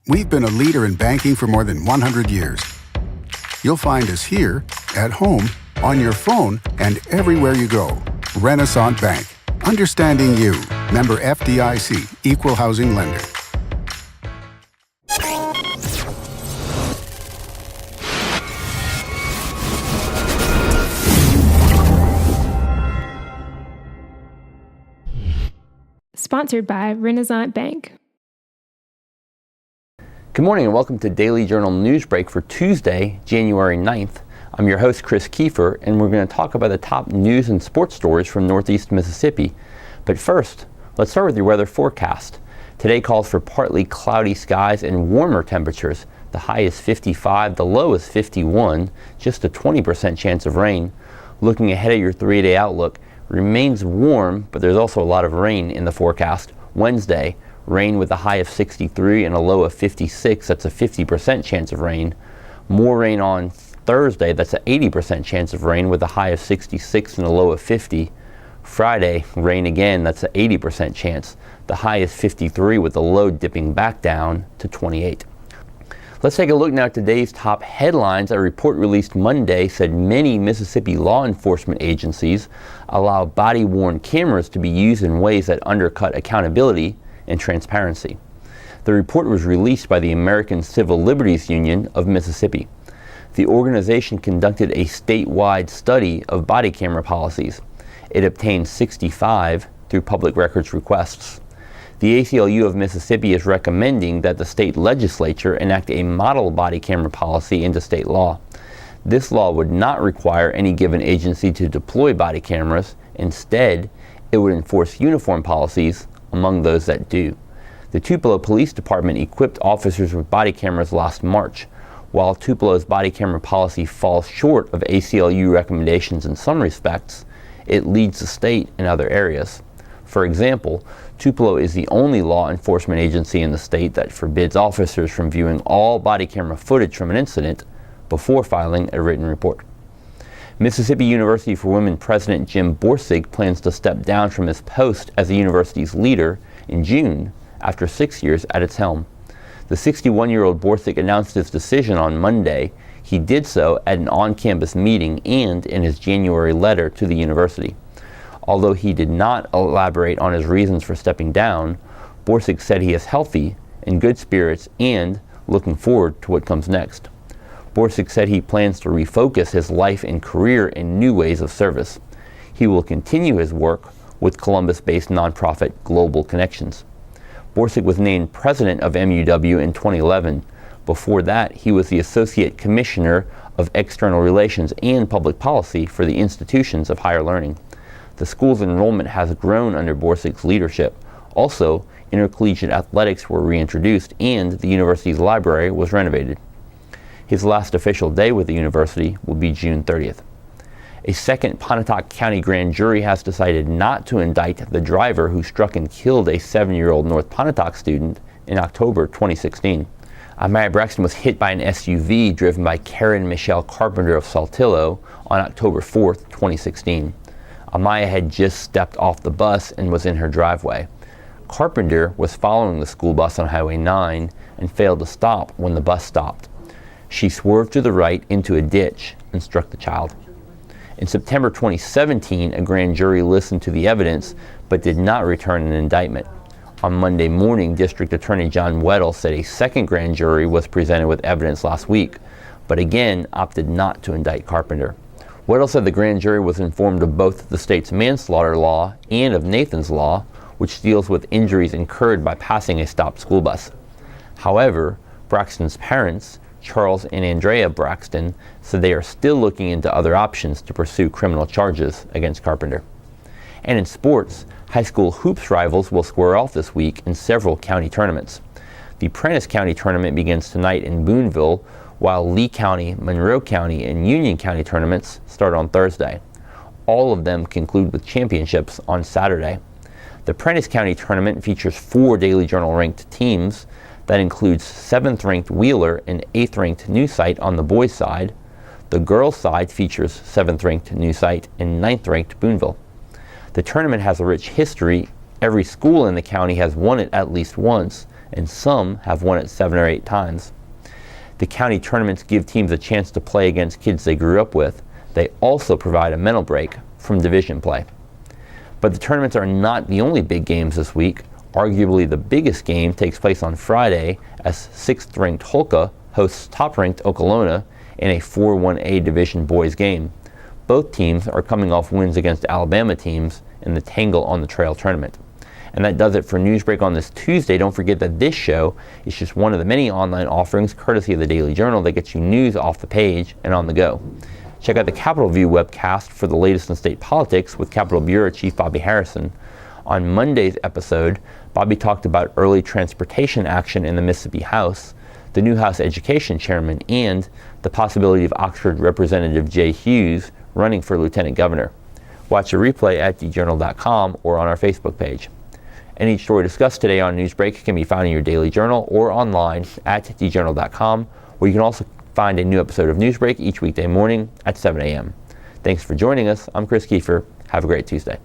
We've been a leader in banking for more than 100 years. You'll find us here, at home, on your phone, and everywhere you go. Renaissance Bank. Understanding you. Member FDIC. Equal housing lender. Sponsored by Renaissance Bank. Good morning and welcome to Daily Journal Newsbreak for Tuesday, January 9th. I'm your host, Chris Kiefer, and we're going to talk about the top news and sports stories from Northeast Mississippi. But first, let's start with your weather forecast. Today calls for partly cloudy skies and warmer temperatures. The high is 55, the low is 51, just a 20% chance of rain. Looking ahead at your 3-day outlook, remains warm, but there's also a lot of rain in the forecast. Wednesday, rain with a high of 63 and a low of 56, that's a 50% chance of rain. More rain on Thursday, that's an 80% chance of rain with a high of 66 and a low of 50. Friday, rain again, that's an 80% chance. The high is 53 with the low dipping back down to 28. Let's take a look now at today's top headlines. A report released Monday said many Mississippi law enforcement agencies allow body-worn cameras to be used in ways that undercut accountability and transparency. The report was released by the American Civil Liberties Union of Mississippi. The organization conducted a statewide study of body camera policies. It obtained 65 through public records requests. The ACLU of Mississippi is recommending that the state legislature enact a model body camera policy into state law. This law would not require any given agency to deploy body cameras. Instead, it would enforce uniform policies among those that do. The Tupelo Police Department equipped officers with body cameras last March. While Tupelo's body camera policy falls short of ACLU recommendations in some respects, it leads the state in other areas. For example, Tupelo is the only law enforcement agency in the state that forbids officers from viewing all body camera footage from an incident before filing a written report. Mississippi University for Women President Jim Borsig plans to step down from his post as the university's leader in June after 6 years at its helm. The 61-year-old Borsig announced his decision on Monday. He did so at an on-campus meeting and in his January letter to the university. Although he did not elaborate on his reasons for stepping down, Borsig said he is healthy, in good spirits, and looking forward to what comes next. Borsig said he plans to refocus his life and career in new ways of service. He will continue his work with Columbus-based nonprofit Global Connections. Borsig was named president of MUW in 2011. Before that, he was the Associate Commissioner of External Relations and Public Policy for the Institutions of Higher Learning. The school's enrollment has grown under Borsig's leadership. Also, intercollegiate athletics were reintroduced and the university's library was renovated. His last official day with the university will be June 30th. A second Pontotoc County grand jury has decided not to indict the driver who struck and killed a 7-year-old North Pontotoc student in October 2016. Amaya Braxton was hit by an SUV driven by Karen Michelle Carpenter of Saltillo on October 4th, 2016. Amaya had just stepped off the bus and was in her driveway. Carpenter was following the school bus on Highway 9 and failed to stop when the bus stopped. She swerved to the right into a ditch and struck the child. In September 2017, a grand jury listened to the evidence but did not return an indictment. On Monday morning, District Attorney John Weddle said a second grand jury was presented with evidence last week, but again opted not to indict Carpenter. Weddle said the grand jury was informed of both the state's manslaughter law and of Nathan's law, which deals with injuries incurred by passing a stopped school bus. However, Braxton's parents, Charles and Andrea Braxton, said they are still looking into other options to pursue criminal charges against Carpenter. And in sports, high school hoops rivals will square off this week in several county tournaments. The Prentiss County tournament begins tonight in Boonville, while Lee County, Monroe County, and Union County tournaments start on Thursday. All of them conclude with championships on Saturday. The Prentiss County tournament features 4 Daily Journal ranked teams. That includes 7th ranked Wheeler and 8th ranked New Site on the boys' side. The girls' side features 7th ranked New Site and 9th ranked Boonville. The tournament has a rich history. Every school in the county has won it at least once, and some have won it 7 or 8 times. The county tournaments give teams a chance to play against kids they grew up with. They also provide a mental break from division play. But the tournaments are not the only big games this week. Arguably the biggest game takes place on Friday as 6th-ranked Holka hosts top-ranked Okolona in a 4-1A division boys game. Both teams are coming off wins against Alabama teams in the Tangle on the Trail tournament. And that does it for Newsbreak on this Tuesday. Don't forget that this show is just one of the many online offerings courtesy of the Daily Journal that gets you news off the page and on the go. Check out the Capitol View webcast for the latest in state politics with Capitol Bureau Chief Bobby Harrison. On Monday's episode, Bobby talked about early transportation action in the Mississippi House, the new House Education Chairman, and the possibility of Oxford Representative Jay Hughes running for Lieutenant Governor. Watch a replay at djournal.com or on our Facebook page. Any story discussed today on Newsbreak can be found in your Daily Journal or online at djournal.com, where you can also find a new episode of Newsbreak each weekday morning at 7 a.m. Thanks for joining us. I'm Chris Kiefer. Have a great Tuesday.